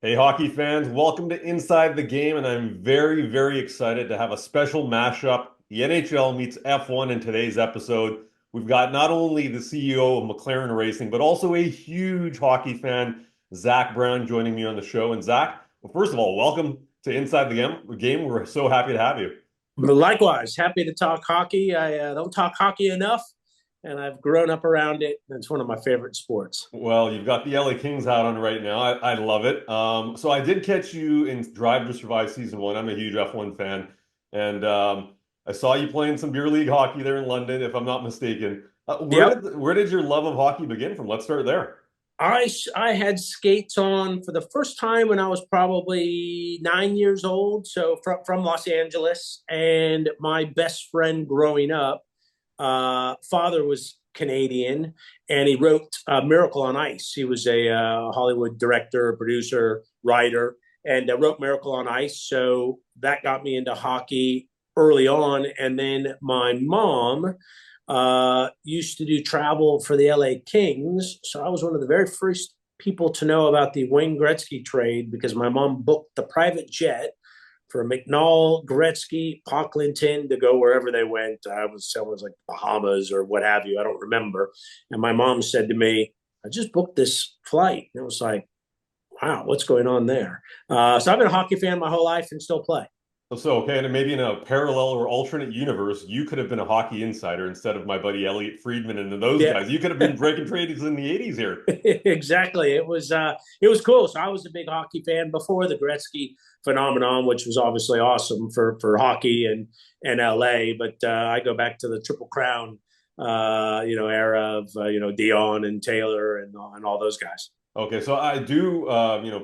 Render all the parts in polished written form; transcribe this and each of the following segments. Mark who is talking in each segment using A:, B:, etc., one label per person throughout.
A: Hey, hockey fans, welcome to Inside the Game, and I'm very, very excited to have a special mashup. The NHL meets F1 in today's episode. We've got not only the CEO of McLaren Racing, but also a huge hockey fan, Zach Brown, joining me on the show. And Zach, well, first of all, welcome to Inside the Game. We're so happy to have you.
B: Likewise, happy to talk hockey. I don't talk hockey enough, and I've grown up around it. And it's one of my favorite sports.
A: Well, you've got the LA Kings out on right now. I love it. So I did catch you in Drive to Survive season one. I'm a huge F1 fan, and I saw you playing some beer league hockey there in London, if I'm not mistaken.
B: Yep.
A: Where did your love of hockey begin from? Let's start there.
B: I had skates on for the first time when I was probably 9 years old. So from Los Angeles, and my best friend growing up, father was Canadian, and he wrote Miracle on Ice. He was a Hollywood director, producer, writer, and wrote Miracle on Ice. So that got me into hockey early on. And then my mom used to do travel for the LA Kings. So I was one of the very first people to know about the Wayne Gretzky trade because my mom booked the private jet for McNall, Gretzky, Pocklington to go wherever they went. I was like Bahamas or what have you. I don't remember. And my mom said to me, I just booked this flight. And it was like, wow, what's going on there? So I've been a hockey fan my whole life and still play.
A: So, okay, and maybe in a parallel or alternate universe, you could have been a hockey insider instead of my buddy Elliot Friedman and those
B: Yeah,
A: guys. You could have been breaking trades in the 80s here.
B: exactly. It was cool. So I was a big hockey fan before the Gretzky phenomenon, which was obviously awesome for hockey and LA. But I go back to the Triple Crown, era of Dion and Taylor and all those guys.
A: Okay, so I do,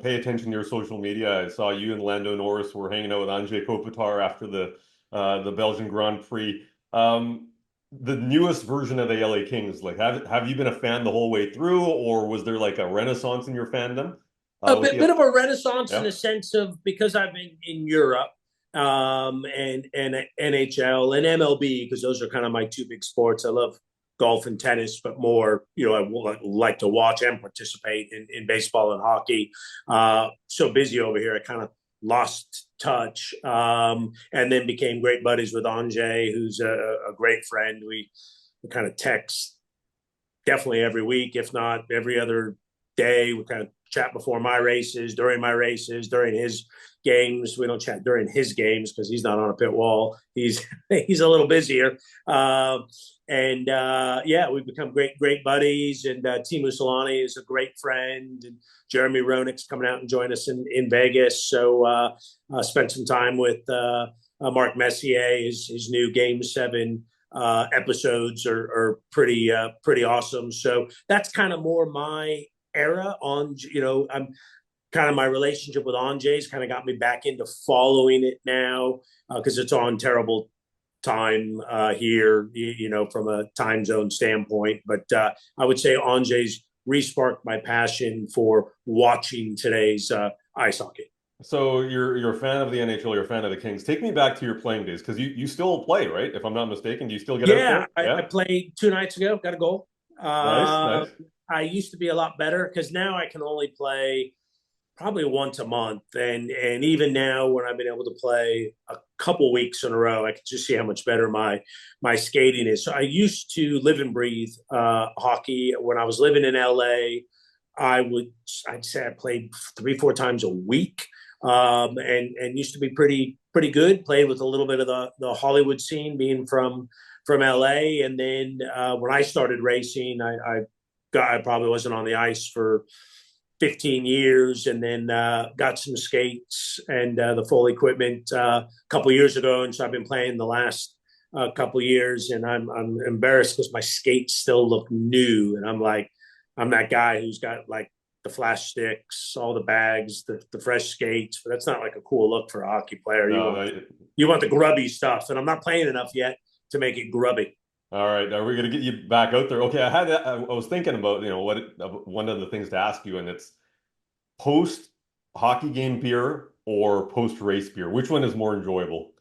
A: pay attention to your social media. I saw you and Lando Norris were hanging out with Anze Kopitar after the Belgian Grand Prix. The newest version of the LA Kings, like, have you been a fan the whole way through, or was there like a renaissance in your fandom?
B: A
A: With
B: bit
A: the
B: of a renaissance in
A: yeah.
B: the sense of because I've been in Europe and NHL and MLB because those are kind of my two big sports. I love golf and tennis, but more, I like to watch and participate in baseball and hockey. So busy over here, I kind of lost touch and then became great buddies with Anjay, who's a great friend. We kind of text definitely every week, if not every other day. We kind of chat before my races, during my races, during his games. We don't chat during his games because he's not on a pit wall. He's he's a little busier. Yeah, we've become great buddies. And Timu Solani is a great friend. And Jeremy Roenick's coming out and join us in Vegas. So spent some time with Mark Messier. His new Game 7 episodes are pretty awesome. So that's kind of more my era on. I'm kind of my relationship with Anjay's kind of got me back into following it now because it's on terrible time here, from a time zone standpoint. But I would say Anjay's resparked my passion for watching today's ice hockey.
A: So you're a fan of the NHL, you're a fan of the Kings. Take me back to your playing days because you still play, right? If I'm not mistaken, do you still get out
B: Yeah,
A: there?
B: I
A: Yeah,
B: played 2 nights ago, got a goal.
A: nice,
B: Uh,
A: nice.
B: I used to be a lot better because now I can only play probably once a month, and even now when I've been able to play a couple weeks in a row, I can just see how much better my skating is. So I used to live and breathe hockey when I was living in LA. I'd say I played 3-4 times a week, and used to be pretty good. Played with a little bit of the Hollywood scene, being from LA, and then when I started racing, I probably wasn't on the ice for 15 years, and then got some skates and the full equipment a couple years ago. And so I've been playing the last couple years, and I'm embarrassed because my skates still look new. And I'm like, I'm that guy who's got like the flash sticks, all the bags, the fresh skates. But that's not like a cool look for a hockey player. You
A: No,
B: want you want the grubby stuff, and I'm not playing enough yet to make it grubby.
A: all right, are we gonna get you back out there? Okay, I was thinking about, one of the things to ask you, and it's post hockey game beer or post race beer. Which one is more enjoyable?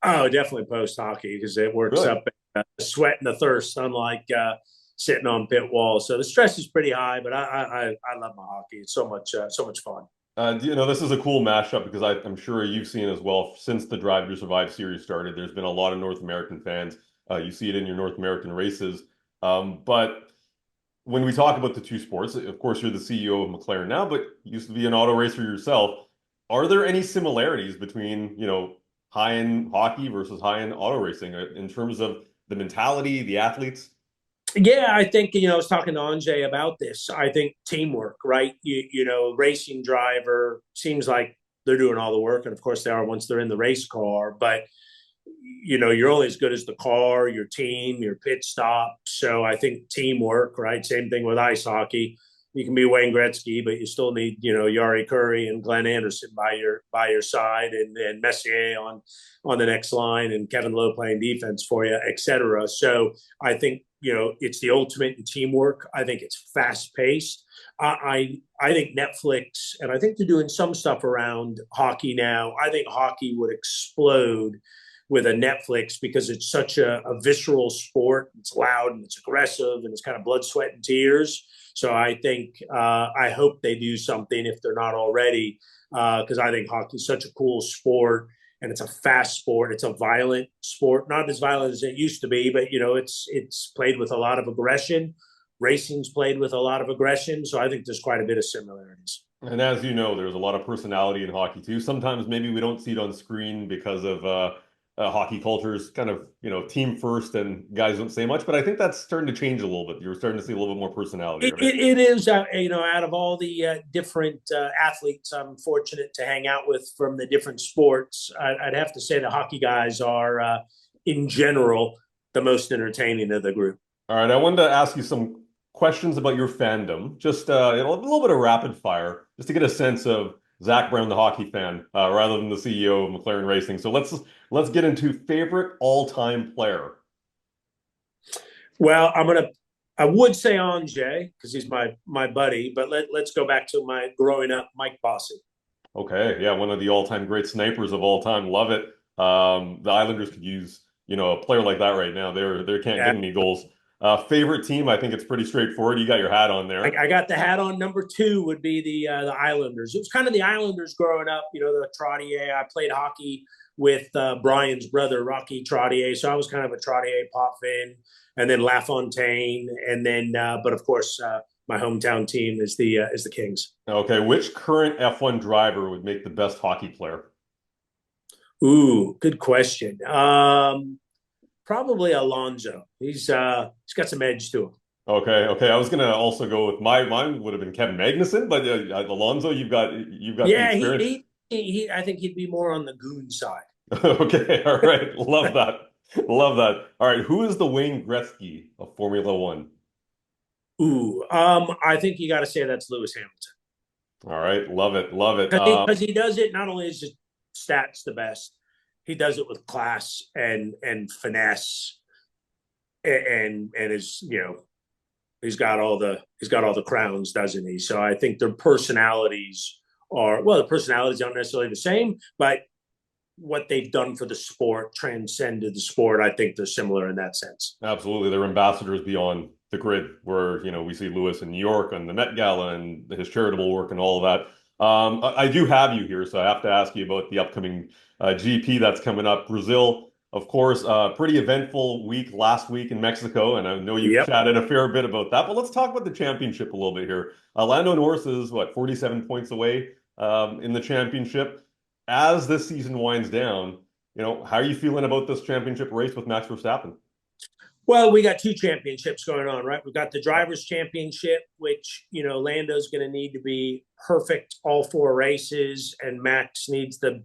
B: Oh, definitely post hockey because it works
A: Good.
B: up the sweat and the thirst, unlike sitting on pit wall. So the stress is pretty high, but I love my hockey. It's so much fun.
A: This is a cool mashup because I'm sure you've seen as well since the Drive to Survive series started. There's been a lot of North American fans. You see it in your North American races. But when we talk about the two sports, of course, you're the CEO of McLaren now, but you used to be an auto racer yourself. Are there any similarities between, high-end hockey versus high-end auto racing in terms of the mentality, the athletes?
B: Yeah, I think, I was talking to Anjay about this. I think teamwork, right? Racing driver seems like they're doing all the work. And of course they are once they're in the race car, but you're only as good as the car, your team, your pit stop. So I think teamwork, right? Same thing with ice hockey. You can be Wayne Gretzky, but you still need, Yari Curry and Glenn Anderson by your side, and Messier on the next line, and Kevin Lowe playing defense for you, et cetera. So I think it's the ultimate in teamwork. I think it's fast paced. I think Netflix, and I think they're doing some stuff around hockey now. I think hockey would explode with a Netflix because it's such a visceral sport. It's loud and it's aggressive and it's kind of blood, sweat, and tears. So I think I hope they do something if they're not already, because I think hockey is such a cool sport, and it's a fast sport. It's a violent sport, not as violent as it used to be, but it's played with a lot of aggression. Racing's played with a lot of aggression, so I think there's quite a bit of similarities.
A: And as you know, there's a lot of personality in hockey too. Sometimes maybe we don't see it on screen because of hockey culture is kind of, team first and guys don't say much. But I think that's starting to change a little bit. You're starting to see a little bit more personality,
B: It,
A: right?
B: it, it is, out of all the different athletes I'm fortunate to hang out with from the different sports, I'd have to say the hockey guys are, in general, the most entertaining of the group.
A: All right, I wanted to ask you some questions about your fandom, just a little bit of rapid fire, just to get a sense of Zach Brown, the hockey fan, rather than the CEO of McLaren Racing. So let's get into favorite all-time player.
B: Well, I would say Anjay because he's my buddy, but let's go back to my growing up, Mike Bossy.
A: Okay, yeah, one of the all-time great snipers of all time. Love it. The Islanders could use, a player like that right now. They can't
B: Yeah,
A: get any goals. Favorite team, I think it's pretty straightforward. You got your hat on there.
B: I got the hat on. Number two would be the Islanders. It was kind of the Islanders growing up. The Trottier. I played hockey with Brian's brother, Rocky Trottier, so I was kind of a Trottier pop fan, and then LaFontaine, and then but of course my hometown team is the Kings.
A: Okay, which current F1 driver would make the best hockey player?
B: Ooh, good question. Probably Alonzo. He's got some edge to him.
A: Okay. I was gonna also go with mine would have been Kevin Magnuson, but Alonso, you've got the
B: Yeah,
A: experience.
B: I think he'd be more on the goon side.
A: Okay, all right, love that, love that. All right, who is the Wayne Gretzky of Formula One?
B: Ooh, I think you got to say that's Lewis Hamilton
A: All right, love it, love it.
B: because he does it. Not only is his stats the best, he does it with class and finesse, and is he's got all the crowns, doesn't he? So I think their personalities are, well, the personalities aren't necessarily the same, but what they've done for the sport transcended the sport. I think they're similar in that sense.
A: Absolutely, they're ambassadors beyond the grid, where we see Lewis in New York on the Met Gala and his charitable work and all of that. I do have you here, so I have to ask you about the upcoming GP that's coming up. Brazil, of course, pretty eventful week last week in Mexico, and I know you've
B: Yep.
A: chatted a fair bit about that. But let's talk about the championship a little bit here. Lando Norris is what, 47 points away in the championship. As this season winds down, how are you feeling about this championship race with Max Verstappen?
B: Well, we got two championships going on, right? We've got the drivers' championship, which, Lando's going to need to be perfect all four races, and Max needs to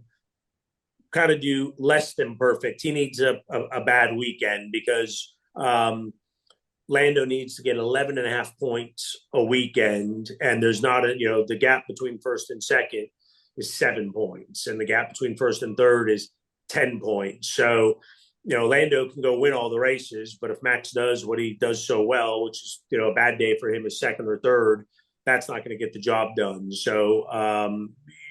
B: kind of do less than perfect. He needs a bad weekend because Lando needs to get 11 and a half points a weekend. And there's not the gap between first and second is 7 points, and the gap between first and third is 10 points. So, Lando can go win all the races, but if Max does what he does so well, which is, a bad day for him is second or third, that's not going to get the job done. So,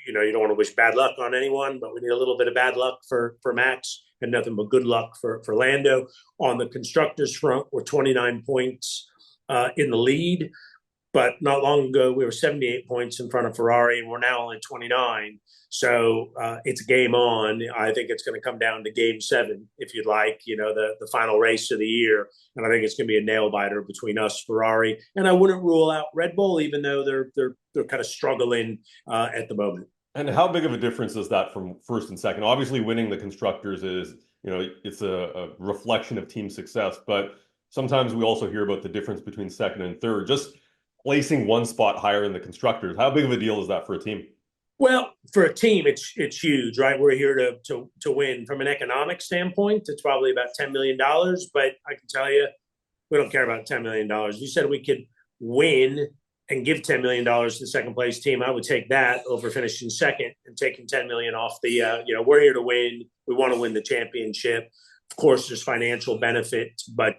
B: you don't want to wish bad luck on anyone, but we need a little bit of bad luck for Max and nothing but good luck for Lando. On the constructors front, we're 29 points in the lead. but not long ago we were 78 points in front of Ferrari, and we're now only 29. So it's game on. I think it's going to come down to game 7, if you'd like, the final race of the year. And I think it's going to be a nail biter between us, Ferrari, and I wouldn't rule out Red Bull, even though they're kind of struggling at the moment.
A: And how big of a difference is that from first and second? Obviously, winning the constructors is, it's a reflection of team success, but sometimes we also hear about the difference between second and third. Just placing one spot higher in the constructors, how big of a deal is that for a team?
B: Well, for a team, it's huge, right? We're here to win. From an economic standpoint, it's probably about $10 million. But I can tell you, we don't care about $10 million. You said we could win and give $10 million to the second place team. I would take that over finishing second and taking $10 million off the. We're here to win. We want to win the championship. Of course, there's financial benefit, but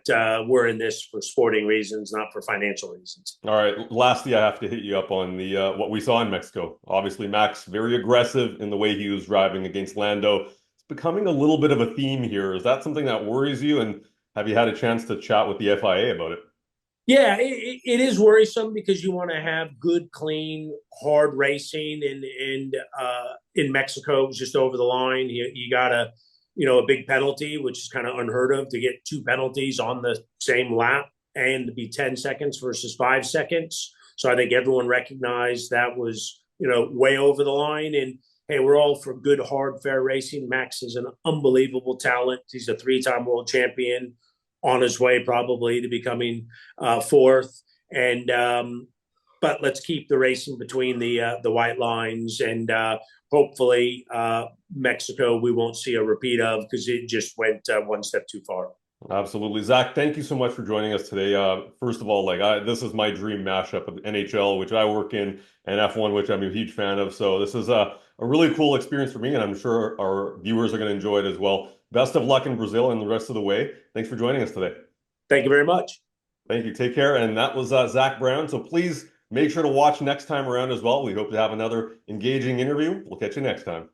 B: we're in this for sporting reasons, not for financial reasons.
A: All right. Lastly, I have to hit you up on the what we saw in Mexico. Obviously, Max very aggressive in the way he was driving against Lando. It's becoming a little bit of a theme here. Is that something that worries you? And have you had a chance to chat with the FIA about it?
B: Yeah, it is worrisome because you want to have good, clean, hard racing, and in Mexico, it was just over the line. You got a big penalty, which is kind of unheard of, to get 2 penalties on the same lap and to be 10 seconds versus 5 seconds. So I think everyone recognized that was way over the line. And hey, we're all for good, hard, fair racing. Max is an unbelievable talent. He's a 3-time world champion, on his way probably to becoming 4th. And but let's keep the racing between the white lines, and hopefully Mexico we won't see a repeat of, because it just went one step too far.
A: Absolutely. Zach, thank you so much for joining us today. First of all, this is my dream mashup of NHL, which I work in, and F1, which I'm a huge fan of. So this is a really cool experience for me, and I'm sure our viewers are going to enjoy it as well. Best of luck in Brazil and the rest of the way. Thanks for joining us today.
B: Thank you very much.
A: Thank you. Take care. And that was Zach Brown. So please make sure to watch next time around as well. We hope to have another engaging interview. We'll catch you next time.